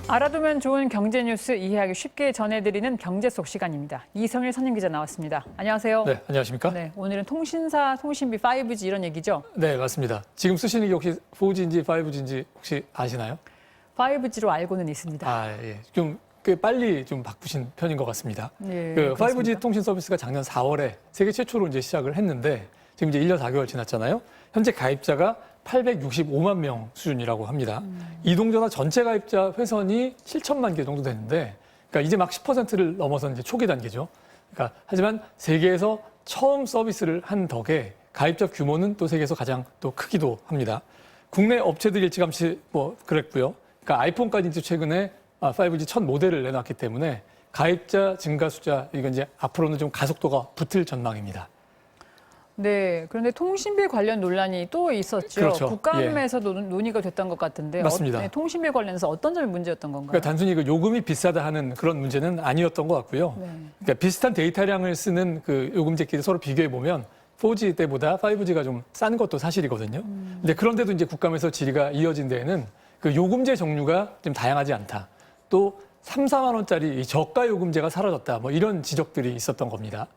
알아두면 좋은 경제 뉴스 이해하기 쉽게 전해드리는 경제 속 시간입니다. 이성일 선임기자 나왔습니다. 안녕하세요. 네, 안녕하십니까? 네, 오늘은 통신사, 통신비 5G 이런 얘기죠? 네, 맞습니다. 지금 쓰시는 게 혹시 4G인지 5G인지 혹시 아시나요? 5G로 알고는 있습니다. 아, 예. 좀 꽤 빨리 좀 바꾸신 편인 것 같습니다. 네, 그 5G 그렇습니다. 통신 서비스가 작년 4월에 세계 최초로 이제 시작을 했는데 지금 이제 1년 4개월 지났잖아요. 현재 가입자가 865만 명 수준이라고 합니다. 이동전화 전체 가입자 회선이 7천만 개 정도 되는데, 그러니까 이제 막 10%를 넘어선 이제 초기 단계죠. 그러니까 하지만 세계에서 처음 서비스를 한 덕에 가입자 규모는 또 세계에서 가장 또 크기도 합니다. 국내 업체들이 일찌감치 뭐 그랬고요. 그러니까 아이폰까지 이제 최근에 5G 첫 모델을 내놨기 때문에 가입자 증가 숫자 이건 이제 앞으로는 좀 가속도가 붙을 전망입니다. 네, 그런데 통신비 관련 논란이 또 있었죠. 그렇죠. 국감에서도 논의가 됐던 것 같은데 맞습니다. 네, 통신비 관련해서 어떤 점이 문제였던 건가요? 그러니까 단순히 그 요금이 비싸다 하는 그런 문제는 아니었던 것 같고요. 네. 그러니까 비슷한 데이터량을 쓰는 그 요금제끼리 서로 비교해 보면 4G 때보다 5G가 좀 싼 것도 사실이거든요. 근데 그런데도 이제 국감에서 질의가 이어진 데에는 그 요금제 종류가 좀 다양하지 않다. 또 3, 4만 원짜리 이 저가 요금제가 사라졌다. 뭐 이런 지적들이 있었던 겁니다.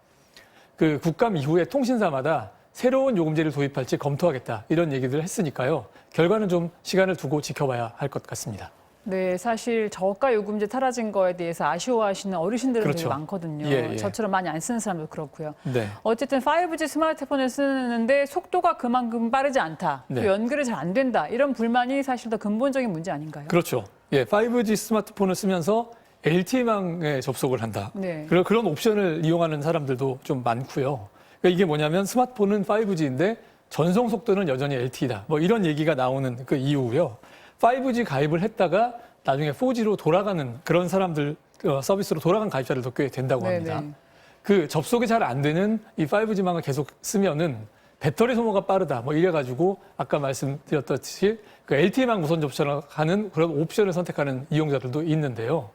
그 국감 이후에 통신사마다 새로운 요금제를 도입할지 검토하겠다. 이런 얘기들을 했으니까요. 결과는 좀 시간을 두고 지켜봐야 할 것 같습니다. 네, 사실 저가 요금제 사라진 거에 대해서 아쉬워하시는 어르신들은 되게 그렇죠. 많거든요. 예, 예. 저처럼 많이 안 쓰는 사람도 그렇고요. 네. 어쨌든 5G 스마트폰을 쓰는데 속도가 그만큼 빠르지 않다. 또 네. 연결이 잘 안 된다. 이런 불만이 사실 더 근본적인 문제 아닌가요? 그렇죠. 예, 5G 스마트폰을 쓰면서 LTE망에 접속을 한다. 네. 그런 옵션을 이용하는 사람들도 좀 많고요. 그러니까 이게 뭐냐면 스마트폰은 5G인데 전송 속도는 여전히 LTE다. 뭐 이런 얘기가 나오는 그 이유고요. 5G 가입을 했다가 나중에 4G로 돌아가는 그런 사람들 서비스로 돌아간 가입자들도 꽤 된다고 합니다. 네네. 그 접속이 잘 안 되는 이 5G망을 계속 쓰면은 배터리 소모가 빠르다. 뭐 이래가지고 아까 말씀드렸듯이 그 LTE망 무선 접속을 하는 그런 옵션을 선택하는 이용자들도 있는데요.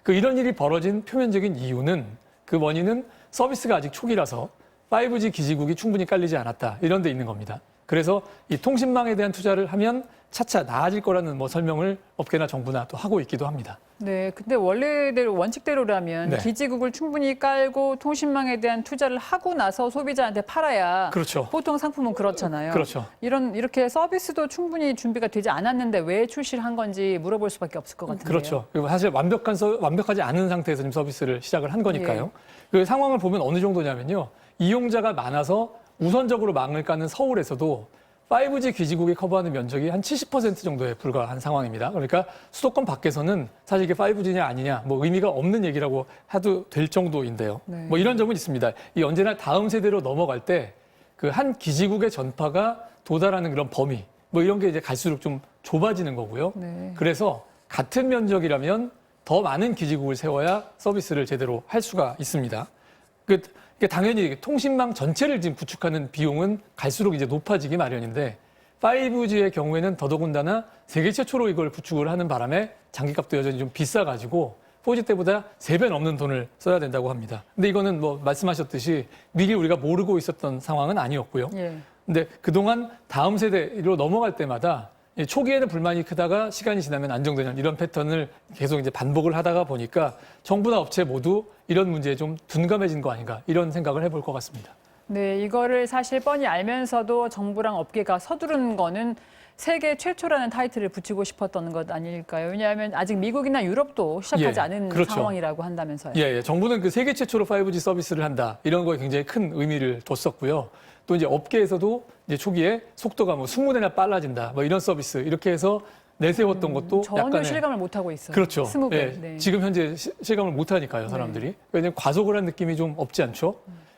그 이런 일이 벌어진 표면적인 이유는 그 원인은 서비스가 아직 초기라서 5G 기지국이 충분히 깔리지 않았다. 이런 데 있는 겁니다. 그래서 이 통신망에 대한 투자를 하면 차차 나아질 거라는 뭐 설명을 업계나 정부나 또 하고 있기도 합니다. 네, 근데 원래대로 원칙대로라면 네. 기지국을 충분히 깔고 통신망에 대한 투자를 하고 나서 소비자한테 팔아야 그렇죠. 보통 상품은 그렇잖아요. 그렇죠. 이렇게 서비스도 충분히 준비가 되지 않았는데 왜 출시를 한 건지 물어볼 수밖에 없을 것 같은데요. 그렇죠. 그리고 사실 완벽하지 않은 상태에서 지금 서비스를 시작을 한 거니까요. 그 상황을 보면 어느 정도냐면요. 이용자가 많아서 우선적으로 망을 까는 서울에서도 5G 기지국이 커버하는 면적이 한 70% 정도에 불과한 상황입니다. 그러니까 수도권 밖에서는 사실 이게 5G냐 아니냐 뭐 의미가 없는 얘기라고 해도 될 정도인데요. 네. 뭐 이런 점은 있습니다. 이 언제나 다음 세대로 넘어갈 때 그 한 기지국의 전파가 도달하는 그런 범위 뭐 이런 게 이제 갈수록 좀 좁아지는 거고요. 네. 그래서 같은 면적이라면 더 많은 기지국을 세워야 서비스를 제대로 할 수가 있습니다. 이게 당연히 통신망 전체를 지금 구축하는 비용은 갈수록 이제 높아지기 마련인데 5G의 경우에는 더더군다나 세계 최초로 이걸 구축을 하는 바람에 장기값도 여전히 좀 비싸가지고 4G 때보다 3배 넘는 돈을 써야 된다고 합니다. 근데 이거는 뭐 말씀하셨듯이 미리 우리가 모르고 있었던 상황은 아니었고요. 예. 근데 그동안 다음 세대로 넘어갈 때마다 초기에는 불만이 크다가 시간이 지나면 안정되는 이런 패턴을 계속 이제 반복을 하다가 보니까 정부나 업체 모두 이런 문제에 좀 둔감해진 거 아닌가 이런 생각을 해볼 것 같습니다. 네, 이거를 사실 뻔히 알면서도 정부랑 업계가 서두른 거는 세계 최초라는 타이틀을 붙이고 싶었던 것 아닐까요? 왜냐하면 아직 미국이나 유럽도 시작하지 예, 않은 그렇죠. 상황이라고 한다면서요. 예, 정부는 그 세계 최초로 5G 서비스를 한다 이런 거에 굉장히 큰 의미를 뒀었고요. 또 이제 업계에서도 이제 초기에 속도가 뭐 20배나 빨라진다 뭐 이런 서비스 이렇게 해서 내세웠던 것도 전혀 약간의 실감을 못 하고 있어요. 그렇죠. 20배. 예, 네. 지금 현재 실감을 못 하니까요, 사람들이. 왜냐하면 과속을 한 느낌이 좀 없지 않죠.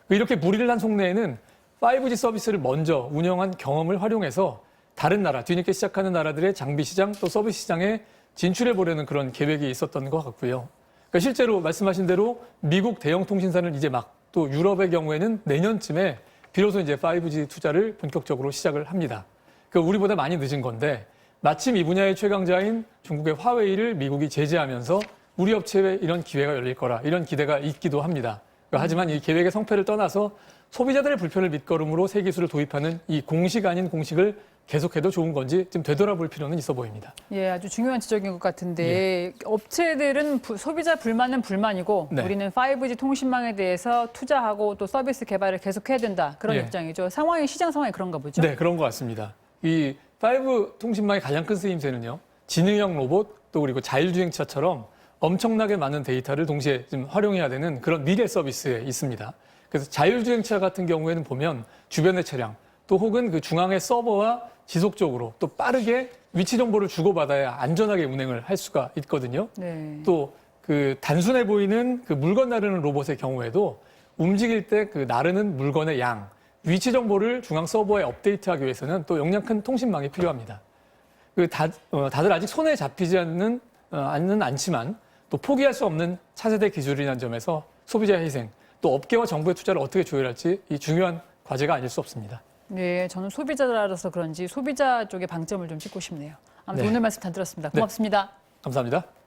이렇게 무리를 한 속내에는 5G 서비스를 먼저 운영한 경험을 활용해서 다른 나라, 뒤늦게 시작하는 나라들의 장비 시장 또 서비스 시장에 진출해 보려는 그런 계획이 있었던 것 같고요. 그러니까 실제로 말씀하신 대로 미국 대형 통신사는 이제 막 또 유럽의 경우에는 내년쯤에 비로소 이제 5G 투자를 본격적으로 시작을 합니다. 그러니까 우리보다 많이 늦은 건데 마침 이 분야의 최강자인 중국의 화웨이를 미국이 제재하면서 우리 업체에 이런 기회가 열릴 거라 이런 기대가 있기도 합니다. 하지만 이 계획의 성패를 떠나서 소비자들의 불편을 밑거름으로 새 기술을 도입하는 이 공식 아닌 공식을 계속해도 좋은 건지 좀 되돌아볼 필요는 있어 보입니다. 예, 아주 중요한 지적인 것 같은데 업체들은 소비자 불만은 불만이고 네. 우리는 5G 통신망에 대해서 투자하고 또 서비스 개발을 계속해야 된다. 그런 예. 입장이죠. 상황이 시장 상황이 그런가 보죠. 네, 그런 것 같습니다. 이 5 통신망의 가장 큰 쓰임새는요. 지능형 로봇 또 그리고 자율주행차처럼 엄청나게 많은 데이터를 동시에 좀 활용해야 되는 그런 미래 서비스에 있습니다. 그래서 자율주행차 같은 경우에는 보면 주변의 차량 또 혹은 그 중앙의 서버와 지속적으로 또 빠르게 위치 정보를 주고받아야 안전하게 운행을 할 수가 있거든요. 네. 또 그 단순해 보이는 그 물건 나르는 로봇의 경우에도 움직일 때 그 나르는 물건의 양, 위치 정보를 중앙 서버에 업데이트하기 위해서는 또 용량 큰 통신망이 필요합니다. 다들 아직 손에 잡히지 않지만 또 포기할 수 없는 차세대 기술이라는 점에서 소비자 희생, 또 업계와 정부의 투자를 어떻게 조율할지 이 중요한 과제가 아닐 수 없습니다. 네, 저는 소비자라서 그런지 소비자 쪽에 방점을 좀 찍고 싶네요. 아무튼 네. 오늘 말씀 잘 들었습니다. 고맙습니다. 감사합니다.